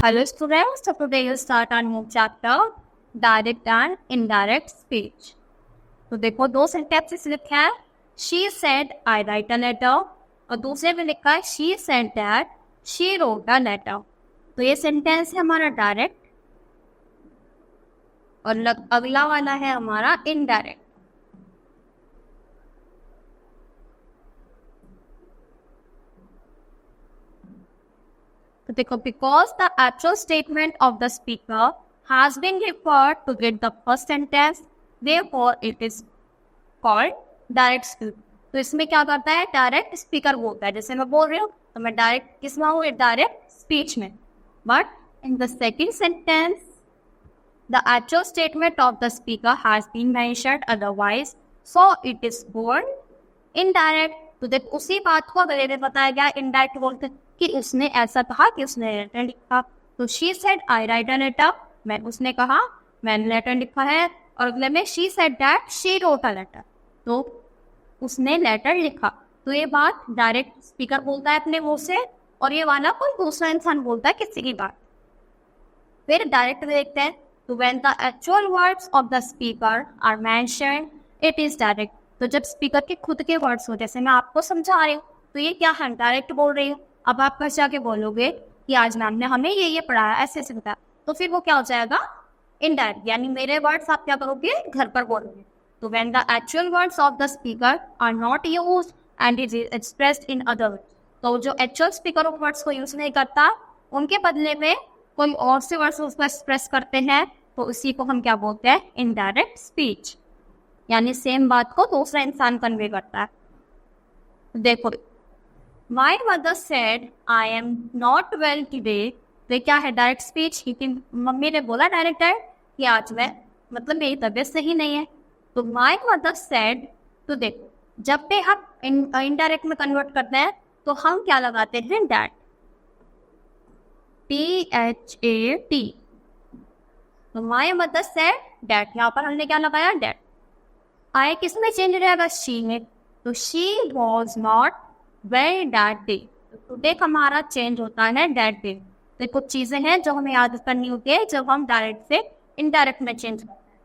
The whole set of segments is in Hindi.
Hello students, so today you start our new chapter direct and indirect speech. तो देखो दो सेंटेंसेस लिखे हैं, she said I write a letter और दूसरे में लिखा है she said that she wrote a letter. तो ये सेंटेंस है हमारा डायरेक्ट और अगला वाला है हमारा इनडायरेक्ट. तो देखो because the actual statement of the speaker has been referred to get the first sentence, therefore it is called direct speech. तो इसमें क्या करता है, डायरेक्ट स्पीकर बोलता है. जैसे मैं बोल रही हूँ तो मैं डायरेक्ट किस में हूँ, डायरेक्ट स्पीच में. But in the second sentence the actual statement of the speaker has been mentioned otherwise, so it is called indirect. तो देख उसी बात को अगर इन्हें बताया गया इनडायरेक्ट बोलते कि उसने ऐसा कहा कि उसने लेटर लिखा. तो she said I write a letter, मैं उसने कहा मैंने लेटर लिखा है. और अगले में she said that she wrote a letter, तो उसने लेटर लिखा. तो ये बात डायरेक्ट स्पीकर बोलता है अपने मुंह से और ये वाला कोई दूसरा इंसान बोलता है किसी की बात. फिर डायरेक्ट देखते हैं. तो when the actual words of the speaker are mentioned, it is direct. तो जब स्पीकर के खुद के वर्ड्स हो, जैसे मैं आपको समझा रही हूँ तो ये क्या है, डायरेक्ट बोल रही हूँ. अब आप घर जाके बोलोगे कि आज मैम ने हमें ये पढ़ाया, ऐसे ऐसे बताया, तो फिर वो क्या हो जाएगा, इनडायरेक्ट. यानी मेरे वर्ड्स आप क्या करोगे, घर पर बोलोगे. तो when the actual words of the speaker are not used and it is expressed in other words, तो जो एक्चुअल स्पीकर ऑफ वर्ड्स को यूज नहीं करता, उनके बदले में कोई और से वर्ड्स उसको एक्सप्रेस करते हैं, तो उसी को हम क्या बोलते हैं, इनडायरेक्ट स्पीच. यानी सेम बात को दूसरा इंसान कन्वे करता है. देखो my mother said I am not well today, तो क्या है, डायरेक्ट स्पीच. लेकिन मम्मी ने बोला डायरेक्ट कि आज मैं मतलब मेरी तबीयत सही नहीं है. तो माय मदर सेड, तो देखो जब पे हम इनडायरेक्ट में कन्वर्ट करते हैं तो हम क्या लगाते हैं, डैट, THAT. तो माय मदर सेड डैट, यहाँ पर हमने क्या लगाया, डैट. आई किस में चेंज रहेगा, शी में. तो she was not well that day. Today हमारा चेंज होता है डैट डे. तो कुछ चीजें हैं जो हमें याद करनी होती है जब हम डायरेक्ट से इनडायरेक्ट में चेंज करते हैं.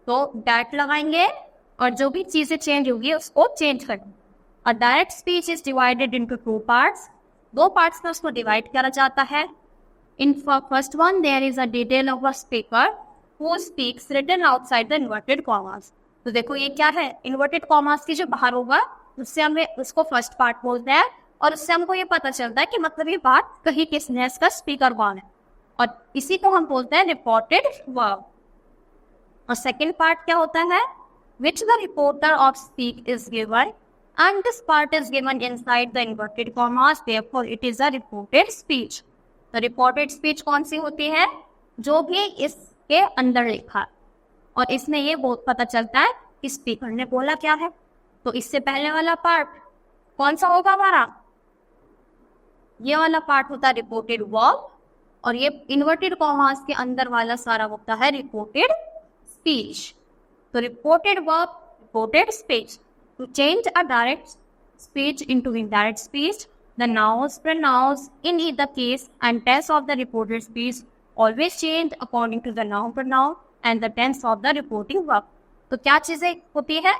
तो डैट लगाएंगे और जो भी चीजें चेंज होगी उसको चेंज करेंगे. और direct speech is divided into two parts. दो पार्ट्स में उसको डिवाइड किया जाता है. In first one, there is a detail of a speaker who speaks written outside the inverted commas. तो देखो ये क्या है, inverted commas की जो बाहर होगा उससे हमें उसको फर्स्ट पार्ट बोलते हैं और उससे हमको ये पता चलता है कि मतलब ये बात कही किसने है, इसका स्पीकर कौन है. और इसी को हम बोलते हैं रिपोर्टेड वर्ब. और सेकेंड पार्ट क्या होता है, which the reporter of speak is given and this part is given inside the inverted commas, therefore it is a reported speech. तो रिपोर्टेड स्पीच कौन सी होती है, जो भी इसके अंदर लिखा है और इसमें ये बहुत पता चलता है कि स्पीकर ने बोला क्या है. तो इससे पहले वाला पार्ट कौन सा होगा हमारा, ये वाला पार्ट होता है रिपोर्टेड वर्ब और ये इन्वर्टेड कॉमास के अंदर वाला सारा होता है रिपोर्टेड स्पीच. तो reported verb, reported speech. To change a direct speech into indirect speech, the nouns, pronouns in either case and tense of the reported speech always change according to the noun, pronoun and the tense of the reporting verb. तो क्या चीजें होती है,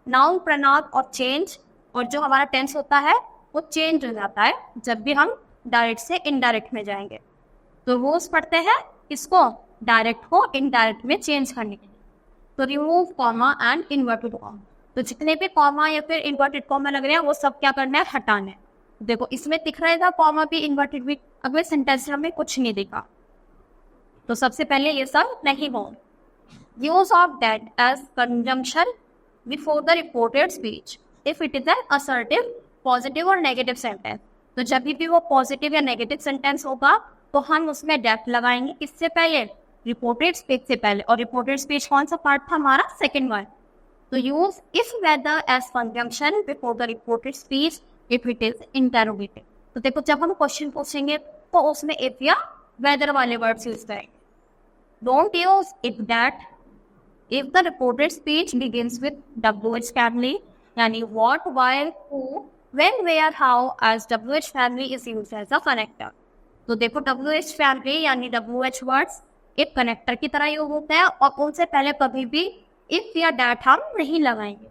नाउन, प्रनाउन और चेंज. और जो हमारा टेंस होता है वो चेंज हो जाता है जब भी हम डायरेक्ट से इनडायरेक्ट में जाएंगे. तो रूल्स पढ़ते हैं इसको डायरेक्ट को इनडायरेक्ट में चेंज करने के लिए. तो remove comma and inverted comma. तो जितने भी कॉमा या फिर इन्वर्टेड कॉमा लग रहे हैं वो सब क्या करना है, हटाना है. देखो इसमें दिख रहा था कॉमा भी, इन्वर्टेड भी, अगले सेंटेंस में कुछ नहीं दिखा. तो सबसे पहले ये सब नहीं हो. Use of that as conjunction before the reported speech if it is an assertive, positive और नेगेटिव सेंटेंस. तो जब भी वो पॉजिटिव या नेगेटिव सेंटेंस होगा तो हम उसमें डेट लगाएंगे किससे पहले, रिपोर्टेड स्पीच से पहले. और रिपोर्टेड स्पीच कौन सा पार्ट था हमारा, सेकेंड वन. तो use if whether as conjunction before the reported speech if it is interrogative. तो देखो जब हम क्वेश्चन पूछेंगे तो उसमें if या whether वाले वर्ड्स यूज करेंगे. Don't use if that if the reported speech begins with WH family, यानी what, while, who, when, where, how, as WH family is used as a connector. तो देखो WH फैमिली यानी WH वर्ड्स एक कनेक्टर की तरह यूज होता है और उनसे पहले कभी भी इफ या दैट हम नहीं लगाएंगे।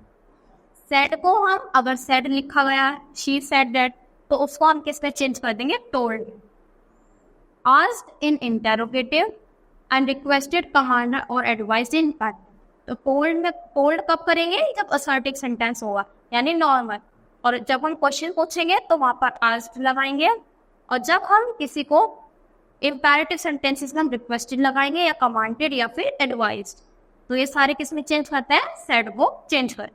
सेड को हम अगर सेड लिखा गया है शी सेड दैट तो उसको हम किस पे चेंज कर देंगे told. Asked in interrogative and requested commander और एडवाइस्ड इन इम्पैरेटिव। तो टोल्ड कब करेंगे जब असर्टिव सेंटेंस होगा यानी नॉर्मल, और जब हम क्वेश्चन पूछेंगे तो वहां पर आस्क्ड लगाएंगे, और जब हम किसी को इम्पैरेटिव सेंटेंसेस में हम रिक्वेस्टेड लगाएंगे या कमांडेड या फिर एडवाइज्ड। तो ये सारे किस में चेंज करते हैं सेड को चेंज कर।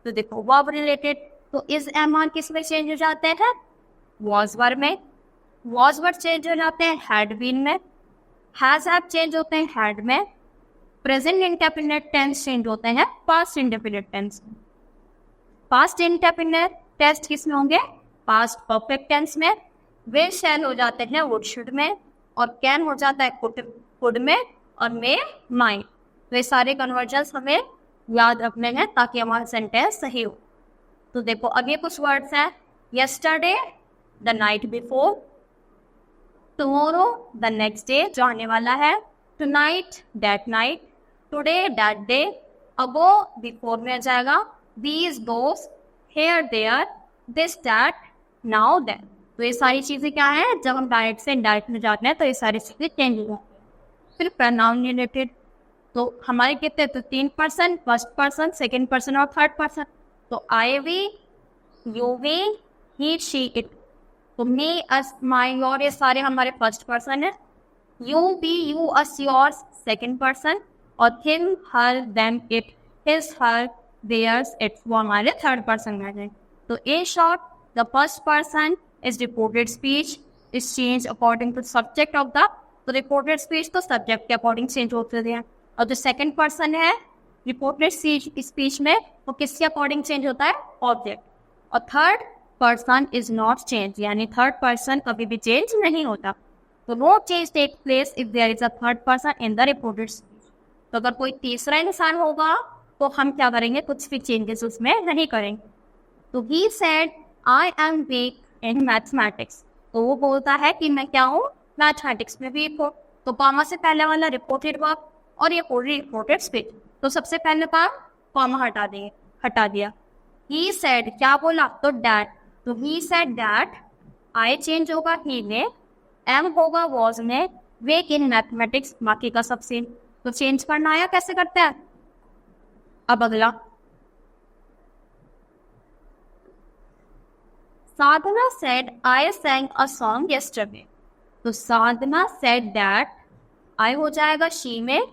तो देखो वर्ब रिलेटेड तो इज एम आर किस में चेंज हो जाते हैं वॉज वर्ब में, वॉज वर्ब चेंज हो जाते हैं हैड बीन में, हैज हैव चेंज होते हैं हैड में, प्रेजेंट इंडेफिनिट टेंस चेंज होते हैं past indefinite tense. Past indefinite tense किस में होंगे पास्ट परफेक्ट टेंस में, विल शैल हो जाते हैं वुड शुड में, और कैन हो जाता है कुड में, और मे माइट। तो ये सारे कन्वर्जन्स हमें याद रखने हैं ताकि हमारा सेंटेंस सही हो। तो देखो अभी कुछ वर्ड्स हैं yesterday the night before, tomorrow the next day जो आने वाला है, tonight that night, today that day, ago before में आ जाएगा, these those, here there, this that, now that. तो ये सारी चीज़ें क्या हैं जब हम डायरेक्ट से इनडायरेक्ट में जाते हैं तो ये सारी चीज़ें चेंज हो जाती हैं। फिर प्रोनाउन रिलेटेड तो हमारे कितने तो 3 person, first person, second person और थर्ड पर्सन। तो I we, you we, he she it. तो मी अस माई योर ये सारे हमारे फर्स्ट पर्सन है, you be you us yours second person, और him her them it, his her theirs its वो हमारे थर्ड पर्सन में है। तो in short the first person is reported speech is change according to subject of the, तो रिपोर्टेड स्पीच तो सब्जेक्ट के अकॉर्डिंग चेंज होते हैं, और जो सेकंड पर्सन है रिपोर्टेड स्पीच में वो किसके अकॉर्डिंग चेंज होता है ऑब्जेक्ट, और third person is not change यानी थर्ड पर्सन कभी भी चेंज नहीं होता। तो no change take place if there is a third person in the reported speech. तो अगर कोई तीसरा इंसान होगा तो हम क्या करेंगे कुछ भी चेंजेस उसमें नहीं करेंगे। तो he said I am weak in mathematics, तो वो बोलता है कि मैं क्या हूँ मैथमेटिक्स में वीक हूँ। तो कॉमा से पहले वाला रिपोर्टेड वर्ब और ये पूरी रिपोर्टेड स्पीच, तो सबसे पहले काम कॉमा हटा देंगे, हटा दिया। ही सेड क्या बोला तो डैट, तो he said that, I change होगा ही में, एम होगा वॉज में, वीक इन मैथमेटिक्स बाकी का सब सेम। तो चेंज करना आया कैसे करते हैं। अब अगला Sadhana said I sang a song yesterday, तो साधना सेड दैट आई हो जाएगा शी में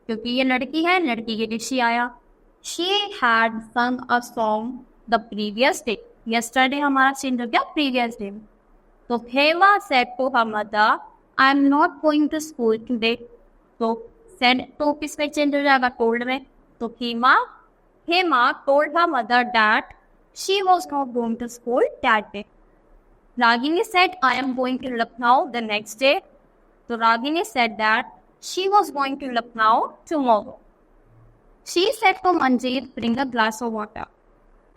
क्योंकि ये लड़की है, लड़की के लिए शी आया। She had sung a song the previous day, yesterday हमारा चेंज हो गया प्रीवियस डे में। तो Hema said to her mother I am not going to school today, तो सेड तो किस में चेंज हो जाएगा टोल्ड में। तो Hema told her mother that she was not going to school that day. Ragini said, I am going to Lucknow the next day. So Ragini said that she was going to Lucknow tomorrow. She said to Manjeet, bring a glass of water.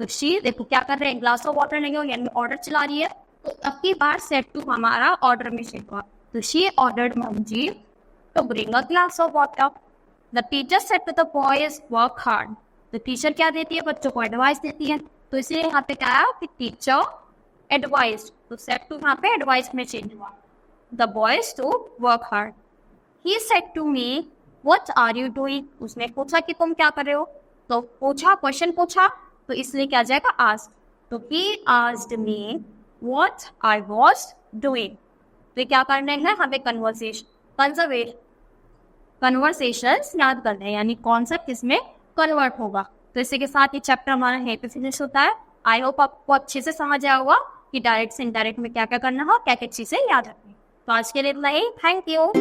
तो she देखो क्या कर रहे हैं ग्लास ऑफ वाटर नहीं हो यानी ऑर्डर चला रही है। तो अब की बार सेट टू हमारा ऑर्डर में शेप हुआ, तो she ordered Manjeet to bring a glass of water. The teacher said to the boys, work hard. तो टीचर क्या देती है बच्चों को एडवाइस देती है, तो इसलिए यहाँ पे क्या है कि टीचर एडवाइस, तो सेट टू यहाँ पे एडवाइस में चेंज हुआ। The boys to work hard. He said to me what are you doing, उसने पूछा कि तुम क्या कर रहे हो, तो पूछा क्वेश्चन पूछा तो इसलिए क्या जाएगा आस्क्ड। तो he asked me what I was doing. तो क्या करना है हमें कन्वर्सेशन याद करना है यानी कॉन्सेप्ट इसमें कन्वर्ट होगा। तो इसी के साथ ये चैप्टर हमारा यहीं पे फिनिश होता है। आई होप आपको अच्छे से समझ आया होगा कि डायरेक्ट से इनडायरेक्ट में क्या क्या करना हो, क्या क्या चीज़ें याद रखनी। तो आज के लिए इतना ही। Thank you.